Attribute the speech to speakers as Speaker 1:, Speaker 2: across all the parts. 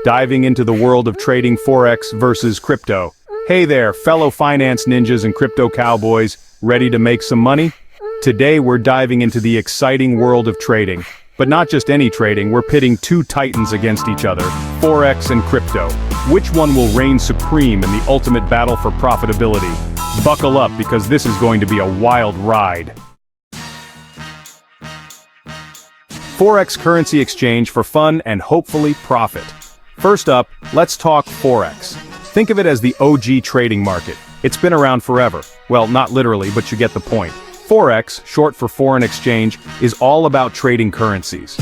Speaker 1: diving into the world of trading Forex versus crypto. Hey there, fellow finance ninjas and crypto cowboys, ready to make some money? Today we're diving into the exciting world of trading. But not just any trading, we're pitting two titans against each other, Forex and crypto. Which one will reign supreme in the ultimate battle for profitability? Buckle up because this is going to be a wild ride. Forex currency exchange for fun and hopefully profit. First up, let's talk Forex. Think of it as the OG trading market. It's been around forever. Well, not literally, but you get the point. Forex, short for foreign exchange, is all about trading currencies.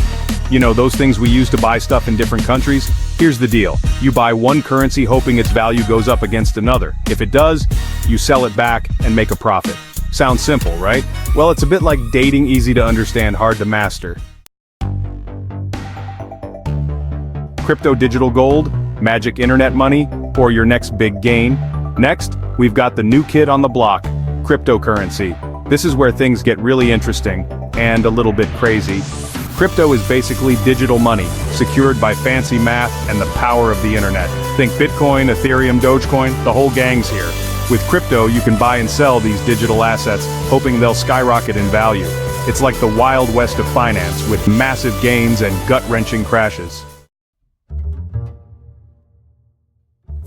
Speaker 1: You know, those things we use to buy stuff in different countries? Here's the deal. You buy one currency hoping its value goes up against another. If it does, you sell it back and make a profit. Sounds simple, right? Well, it's a bit like dating, easy to understand, hard to master. Crypto digital gold, magic internet money, or your next big gain? Next, we've got the new kid on the block, cryptocurrency. This is where things get really interesting, and a little bit crazy. Crypto is basically digital money, secured by fancy math and the power of the internet. Think Bitcoin, Ethereum, Dogecoin, the whole gang's here. With crypto, you can buy and sell these digital assets, hoping they'll skyrocket in value. It's like the Wild West of finance, with massive gains and gut-wrenching crashes.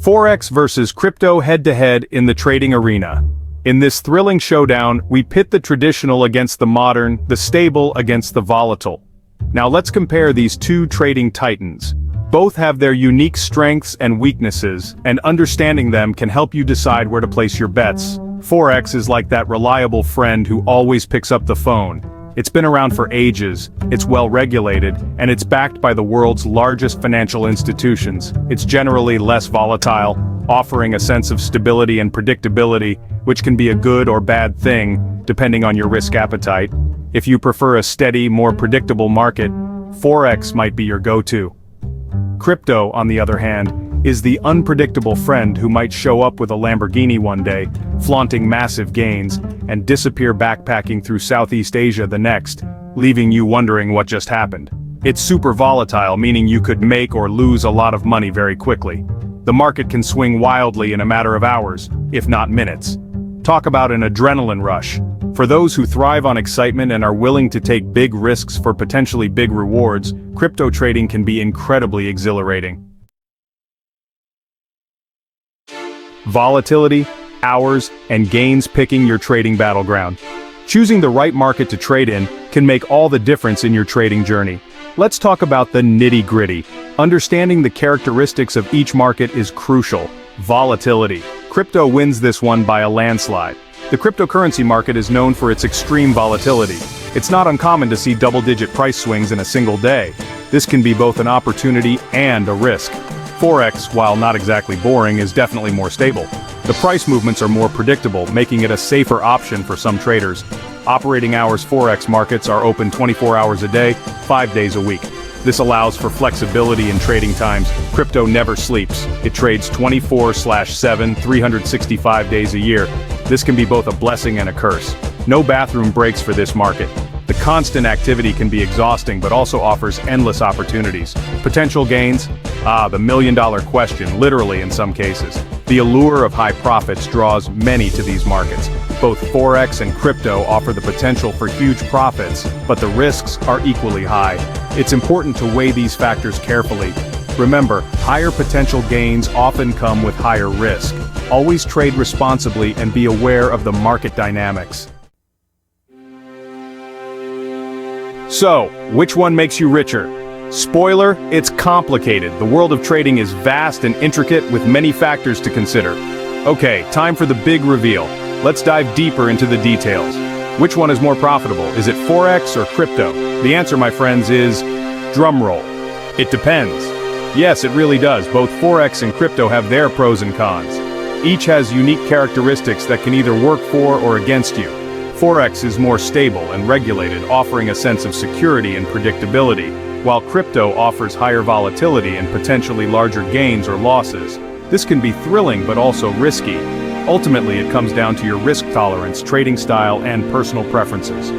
Speaker 1: Forex versus crypto head-to-head in the trading arena. In this thrilling showdown, we pit the traditional against the modern, the stable against the volatile. Now let's compare these two trading titans. Both have their unique strengths and weaknesses, and understanding them can help you decide where to place your bets. Forex is like that reliable friend who always picks up the phone. It's been around for ages, it's well regulated, and it's backed by the world's largest financial institutions. It's generally less volatile, offering a sense of stability and predictability, which can be a good or bad thing, depending on your risk appetite. If you prefer a steady, more predictable market, Forex might be your go-to. Crypto, on the other hand, is the unpredictable friend who might show up with a Lamborghini one day, flaunting massive gains, and disappear backpacking through Southeast Asia the next, leaving you wondering what just happened. It's super volatile, meaning you could make or lose a lot of money very quickly. The market can swing wildly in a matter of hours, if not minutes. Talk about an adrenaline rush. For those who thrive on excitement and are willing to take big risks for potentially big rewards, crypto trading can be incredibly exhilarating. Volatility, hours, and gains picking your trading battleground. Choosing the right market to trade in can make all the difference in your trading journey. Let's talk about the nitty-gritty. Understanding the characteristics of each market is crucial. Volatility. Crypto wins this one by a landslide. The cryptocurrency market is known for its extreme volatility. It's not uncommon to see double-digit price swings in a single day. This can be both an opportunity and a risk. Forex, while not exactly boring, is definitely more stable. The price movements are more predictable, making it a safer option for some traders. Operating hours Forex markets are open 24 hours a day, 5 days a week. This allows for flexibility in trading times. Crypto never sleeps. It trades 24/7, 365 days a year. This can be both a blessing and a curse. No bathroom breaks for this market. The constant activity can be exhausting but also offers endless opportunities. Potential gains? The million-dollar question, literally in some cases. The allure of high profits draws many to these markets. Both Forex and crypto offer the potential for huge profits, but the risks are equally high. It's important to weigh these factors carefully. Remember, higher potential gains often come with higher risk. Always trade responsibly and be aware of the market dynamics. So, which one makes you richer? Spoiler, it's complicated. The world of trading is vast and intricate with many factors to consider. Okay, time for the big reveal. Let's dive deeper into the details. Which one is more profitable? Is it Forex or crypto? The answer, my friends, is drumroll. It depends. Yes, it really does. Both Forex and crypto have their pros and cons. Each has unique characteristics that can either work for or against you. Forex is more stable and regulated, offering a sense of security and predictability, while crypto offers higher volatility and potentially larger gains or losses. This can be thrilling but also risky. Ultimately, it comes down to your risk tolerance, trading style, and personal preferences,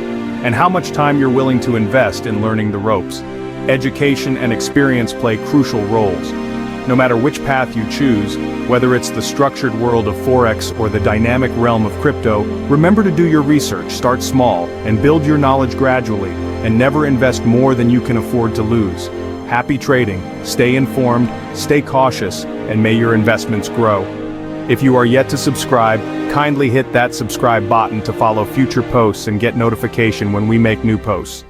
Speaker 1: and how much time you're willing to invest in learning the ropes. Education and experience play crucial roles. No matter which path you choose, whether it's the structured world of Forex or the dynamic realm of crypto, remember to do your research, start small, and build your knowledge gradually, and never invest more than you can afford to lose. Happy trading, stay informed, stay cautious, and may your investments grow. If you are yet to subscribe, kindly hit that subscribe button to follow future posts and get notification when we make new posts.